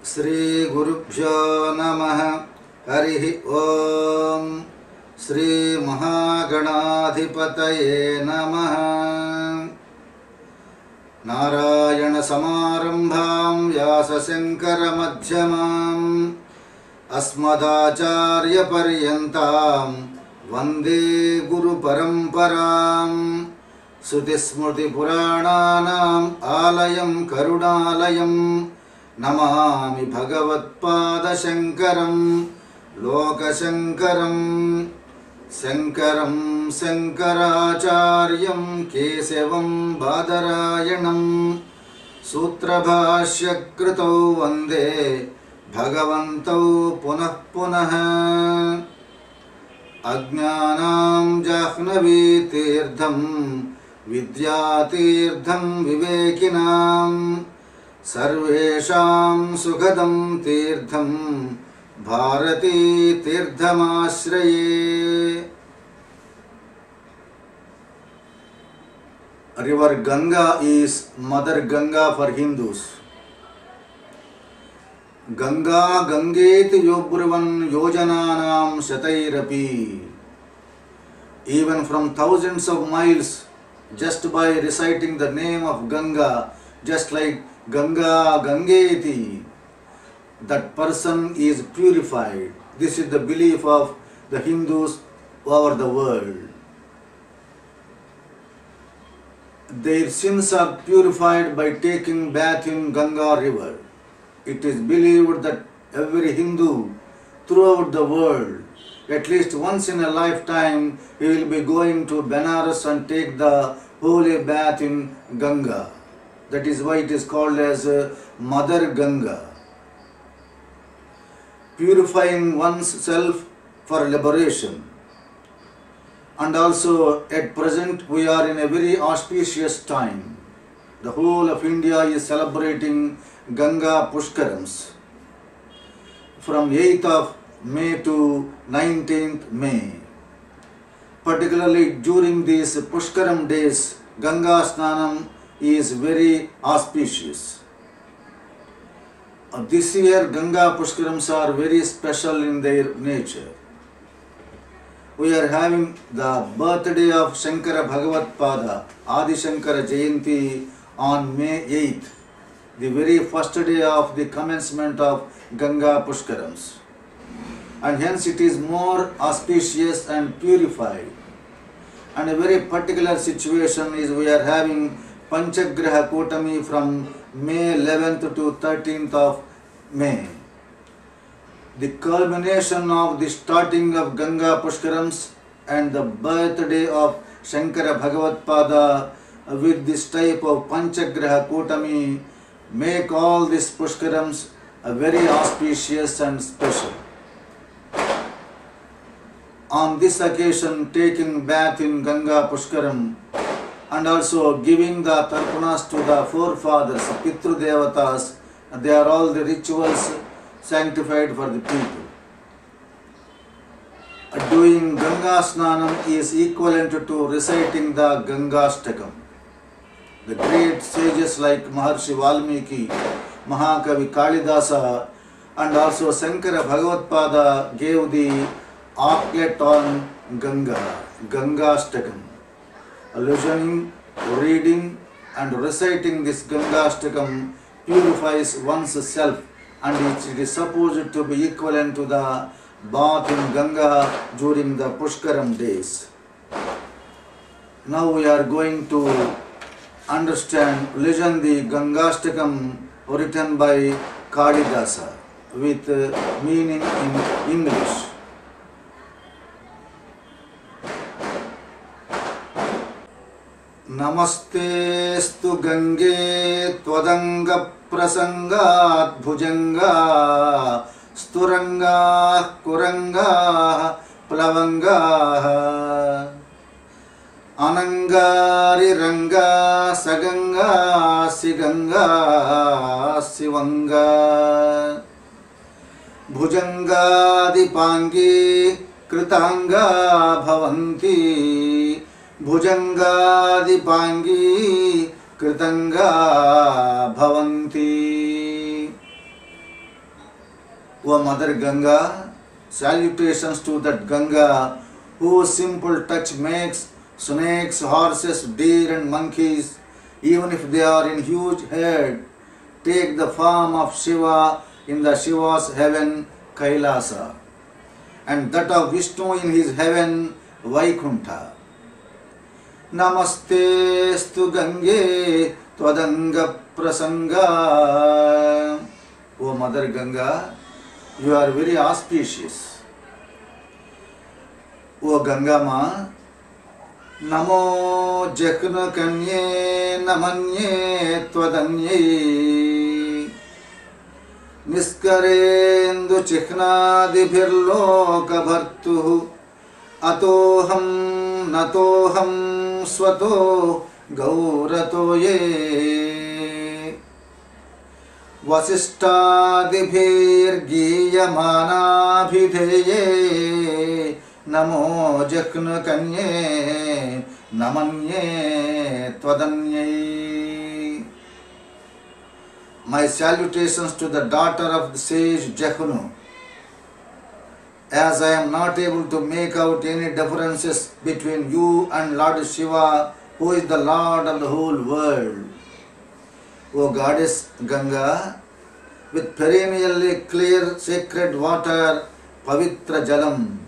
श्री गुरुभ्यो नमः। हरि ओम। श्री महागणाधिपतये नमः। नारायण समारंभां व्यासशंकर मध्यमाम् अस्मदाचार्य पर्यन्तां वन्दे गुरु परंपराम्। श्रुतिस्मृति पुराणानाम् आलयं करुणालयं नमामि भगवत्पादशंकरं लोकशंकरं। शंकरं शंकराचार्यं केशवं बादरायणं सूत्रभाष्यकृतौ वन्दे भगवन्तौ पुनः पुनः। अज्ञानां जाह्नवीतीर्थं विद्यातीर्थं विवेकिनां सर्वेषां सुखदं तीर्थं Bharti तीर्थमाश्रये। River Ganga is Mother Ganga for Hindus. Ganga Gangeti Yobruvan Yojananam Shatairapi. Even from thousands of miles, just by reciting the name of Ganga, just like Ganga Gangeti, that person is purified. This is the belief of the Hindus over the world. Their sins are purified by taking bath in Ganga river. It is believed that every Hindu throughout the world, at least once in a lifetime, he will be going to Benares and take the holy bath in Ganga. That is why it is called as Mother Ganga. Purifying oneself for liberation. And also at present we are in a very auspicious time. The whole of India is celebrating Ganga Pushkarams from 8th of May to 19th May. Particularly during these Pushkaram days, Ganga Snanam is very auspicious. This year Ganga Pushkarams are very special in their nature. We are having the birthday of Shankara Bhagavatpada, Adi Shankara Jayanti on May 8th, the very first day of the commencement of Ganga Pushkarams. And hence it is more auspicious and purified. And a very particular situation is we are having Panchagraha Kotami from May 11th to 13th of May. The culmination of the starting of Ganga Pushkarams and the birthday of Shankara Bhagavatpada with this type of Panchagraha Kotami make all these Pushkarams very auspicious and special. On this occasion, taking bath in Ganga Pushkaram and also giving the tarpanas to the forefathers, Pitru Devatas, they are all the rituals sanctified for the people. Doing Ganga Snanam is equivalent to reciting the Gangashtakam. The great sages like Maharshi Valmiki, Mahakavi Kalidasa and also Shankara Bhagavatpada gave the arclet on Ganga, Gangashtakam. Listening, reading and reciting this Gangashtakam purifies one's self, and it is supposed to be equivalent to the bath in Ganga during the Pushkaram days. Now we are going to listen the Gangashtakam written by Kalidasa with meaning in English. नमस्तेस्तु Gange त्वदंग प्रसंगात् Bhujanga स्तुरंगा Kuranga प्लवंगा अनंगारिरंगा सगंगा सिगंगा शिवंगा भुजंगादिपांगी कृतांगा भवन्ति भुजंगादिपांगी कृतंगा भवन्ति। O Mother Ganga, salutations to that Ganga whose simple touch makes snakes, horses, deer and monkeys, even if they are in huge herd, take the form of Shiva in the Shiva's heaven Kailasa, and that of Vishnu in his heaven Vaikuntha. Namaste stu Gange Twadanga Prasanga. O Mother Ganga, you are very auspicious. O Ganga Ma, Namo Jakna Kanye Namanye Twadanye Niskarendu Chihnadi Birloka Bhartu Atoham Natoham Swato Gaurato Ye Vasishtadibhirgiyamanaabhidheye Namo Jakna Kanye Namanye Twadanye. My salutations to the daughter of the sage Jaknu. As I am not able to make out any differences between you and Lord Shiva, who is the Lord of the whole world. O Goddess Ganga, with perennially clear sacred water, Pavitra Jalam,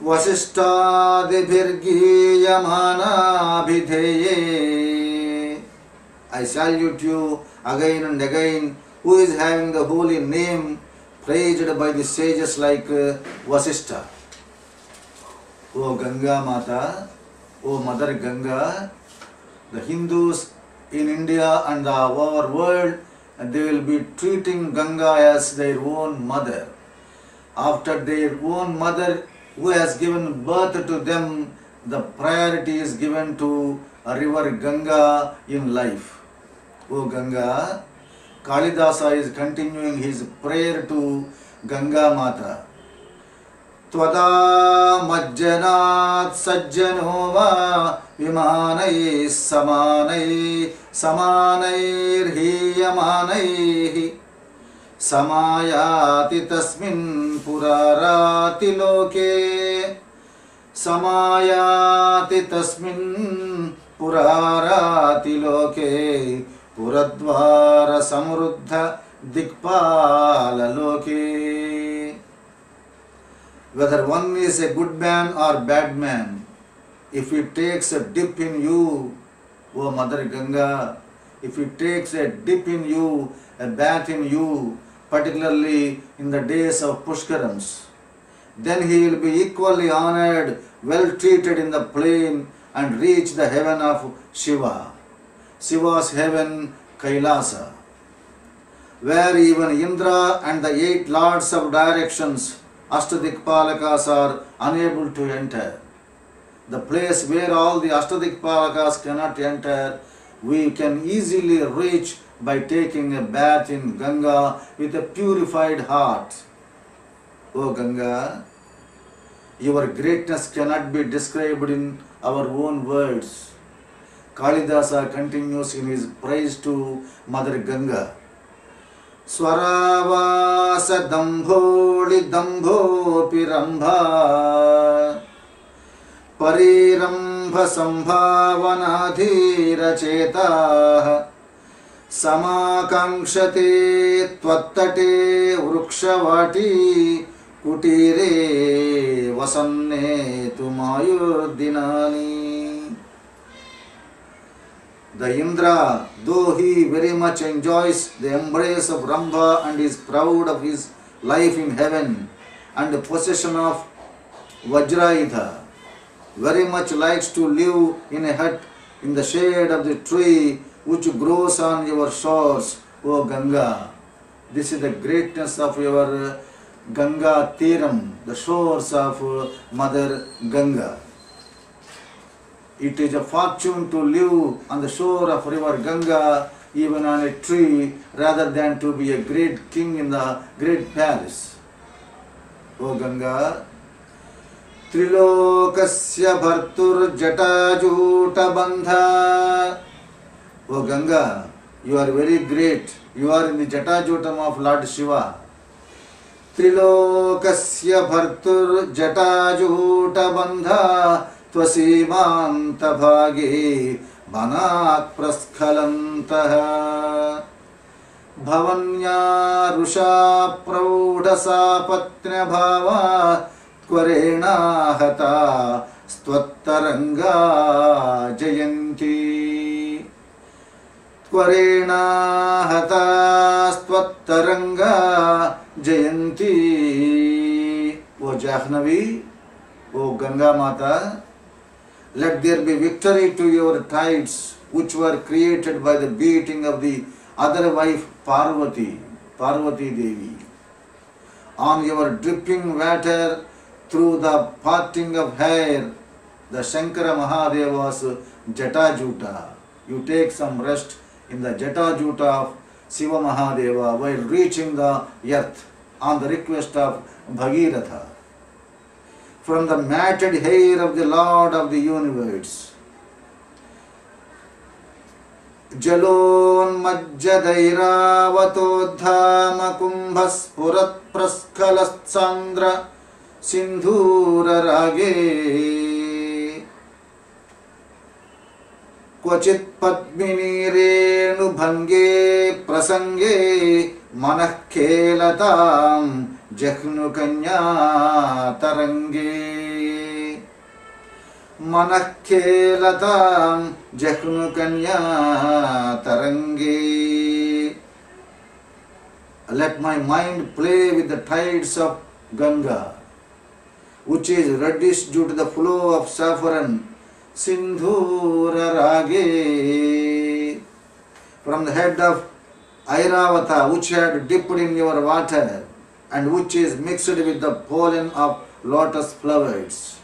Vasishtadibhirgiyamana abhidheye. I salute you again and again, who is having the holy name praised by the sages like Vasishtha. O Ganga Mata, O Mother Ganga, the Hindus in India and the our world, they will be treating Ganga as their own mother. After their own mother who has given birth to them, the priority is given to a river Ganga in life. O Ganga, Kalidasa is continuing his prayer to Ganga Mata. Tvada majjanat sajjanova vimanai samanai samanair hiyamanai samayati tasmin purarati loke samayati tasmin purarati loke puradvara samruddha dikpala loke. Whether one is a good man or bad man, if he takes a dip in you, O Mother Ganga, if he takes a dip in you, a bath in you, particularly in the days of Pushkarams, then he will be equally honored, well treated in the plain and reach the heaven of Shiva, Shiva's heaven Kailasa, where even Indra and the 8 lords of directions, Ashtadikpalakas, are unable to enter. The place where all the Ashtadikpalakas cannot enter, we can easily reach by taking a bath in Ganga with a purified heart. O Ganga, your greatness cannot be described in our own words. Kalidasa continues in his praise to Mother Ganga. Swaravasa dambholi dambho pirambha parirambha sambhavanadhira cheta samakanksate tvattate vrukshvati kutire vasanne tumayurdinani. The Indra, though he very much enjoys the embrace of Rambha and is proud of his life in heaven and the possession of Vajrayudha, very much likes to live in a hut in the shade of the tree which grows on your shores, O Ganga. This is the greatness of your Ganga Tiram, the shores of Mother Ganga. It is a fortune to live on the shore of river Ganga, even on a tree, rather than to be a great king in the great palace. O Ganga, Trilokasya Bhartur Jatajuta Bandha. O Ganga, you are very great. You are in the Jatajutam of Lord Shiva. त्रिलोकस्य भर्तुर्जटाजूटबन्धा त्वसीमान्तभागे वनात् प्रस्खलन्तः भवन्या Rusha प्रौढसापत्न्यभावा त्वरेणा हता स्त्वत्तरङ्गा जयन्ती त्वरेणा हता स्त्वत्तरङ्गा जयन्ती। ओ Jahnavi, O Ganga Mata, let there be victory to your tides which were created by the beating of the other wife Parvati Devi. On your dripping water through the parting of hair, the Shankara Mahadeva's Jatajuta. You take some rest in the Jatajuta of Shiva Mahadeva while reaching the earth on the request of Bhagiratha. From the matted hair of the Lord of the universe. Jalonmajjadairavatoddhama kumbhaspurat praskhalastsandra sindhura rage क्वचित् पद्मिनी रेणु भंगे प्रसंगे मनः खेलतां जह्नु कन्या तरंगे मनः खेलतां जह्नु कन्या तरंगे। Let my mind play with the tides of Ganga, which is reddish due to the flow of saffron. Sindhura rage, from the head of Airavata, which had dipped in your water and which is mixed with the pollen of lotus flowers.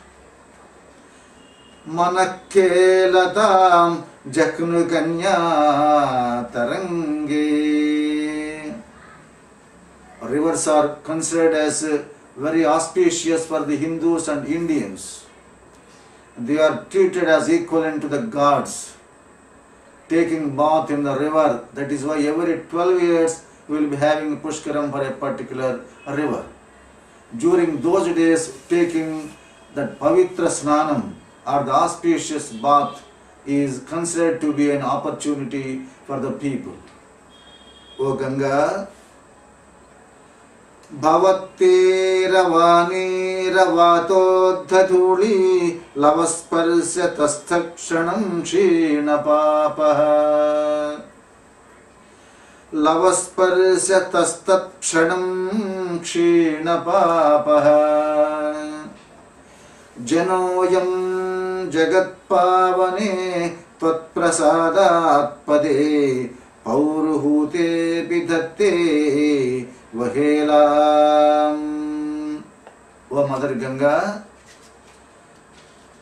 Manakkelatam Jaknu Kanya Tarange. Rivers are considered as very auspicious for the Hindus and Indians. They are treated as equivalent to the gods, taking bath in the river. That is why every 12 years we will be having Pushkaram for a particular river. During those days, taking that Pavitra Snanam or the auspicious bath is considered to be an opportunity for the people. O Ganga, भवत्तेरवाणीरवातोद्धधूली लवस्पर्श्य तस्थक्षणं क्षीणपापः लवस्पर्श्य तस्तत्क्षणं क्षीणपापः जनोऽयं जगत्पावने त्वत्प्रसादात्पदे पौरुहूते विधत्ते Vahelam. O Mother Ganga,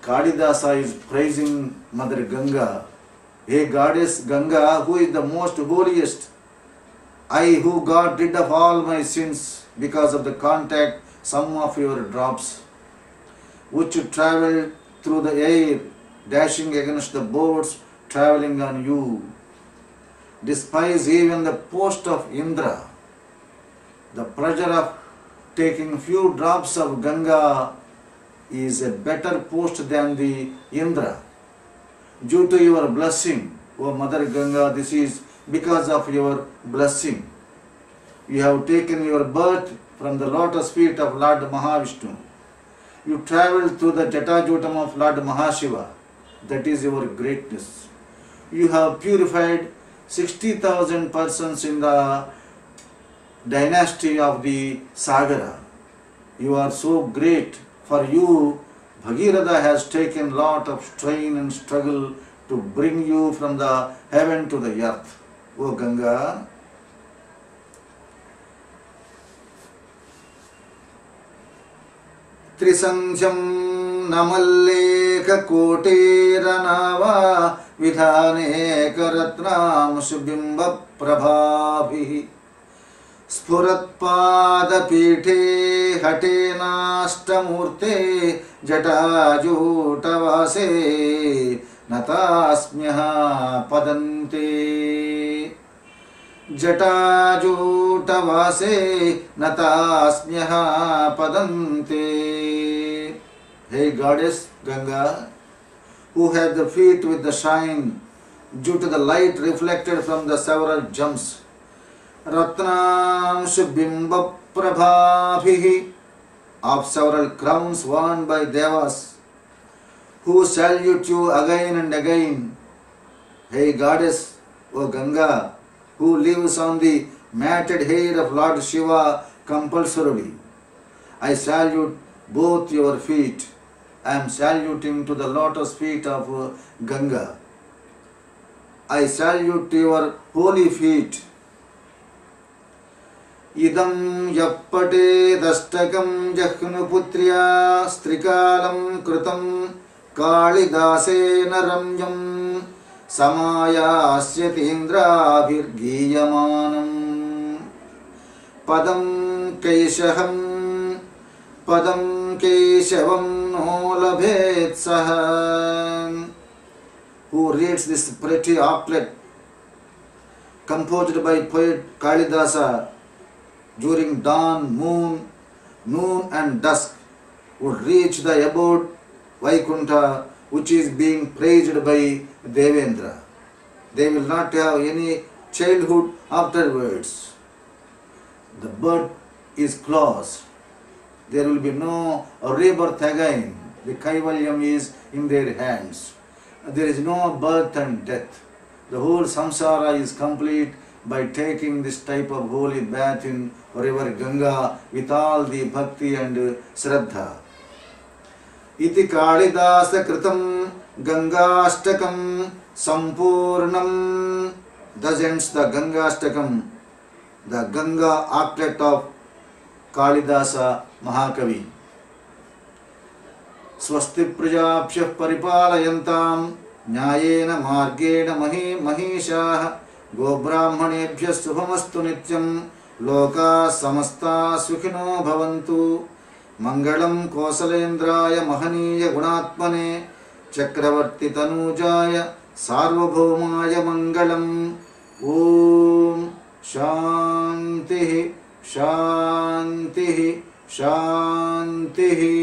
Kadidasa is praising Mother Ganga. Hey Goddess Ganga, who is the most holiest, I who got rid of all my sins because of the contact, some of your drops, which travel through the air, dashing against the boats traveling on you. Despise even the post of Indra. The pleasure of taking few drops of Ganga is a better post than the Indra. Due to your blessing, O Mother Ganga, this is because of your blessing. You have taken your birth from the lotus feet of Lord Mahavishnu. You travelled through the Jatajutam of Lord Mahashiva. That is your greatness. You have purified 60,000 persons in the dynasty of the Sagara. You are so great. For you, Bhagiratha has taken lot of strain and struggle to bring you from the heaven to the earth. O Ganga, Trisandhyam Namalleka Koteranava Vidhane Karatnam Subimba Prabhavihi Spuratpadapite Hatenashtamurte Jatajutavase Natasmyaha Padante जटाजूटवासे नतास्म्यः पदन्ते. Hey goddess Ganga, who has the feet with the shine due to the light reflected from the several gems, Ratnamshu Bimba Prabhabihi, of several crowns worn by devas, who salute you again and again. Hey goddess, O Ganga, who lives on the matted hair of Lord Shiva compulsorily, I salute both your feet. I am saluting to the lotus feet of Ganga. I salute your holy feet. Idam yappate dastakam jahnuputriya strikalam kritam kalidasena ramyam samayasyatindravir padam kaishaham padam keshavam no labhet sahan. Who reads this pretty couplet composed by poet Kalidasa during dawn, noon and dusk would reach the abode Vaikuntha, which is being praised by Devendra. They will not have any childhood afterwards. The birth is closed. There will be no rebirth again. The Kaivalyam is in their hands. There is no birth and death. The whole samsara is complete by taking this type of holy bath in river Ganga with all the bhakti and shraddha. Iti Kalidasa Kritam Gangastakam Sampurnam. Thus ends the Gangastakam, the Ganga octet of Kalidasa Mahakavi. Swasti Prajapshyah Paripalayantam Nyayena Margena Mahishah Gobrahmanebhyah Subhamastu Nityam Loka Samasta Sukhino Bhavantu Mangalam Kosalendraya Mahaniya Gunatmane Chakravarti Tanujaya Sarvabhaumaya Mangalam. Om Shantihi Shantihi Shantihi.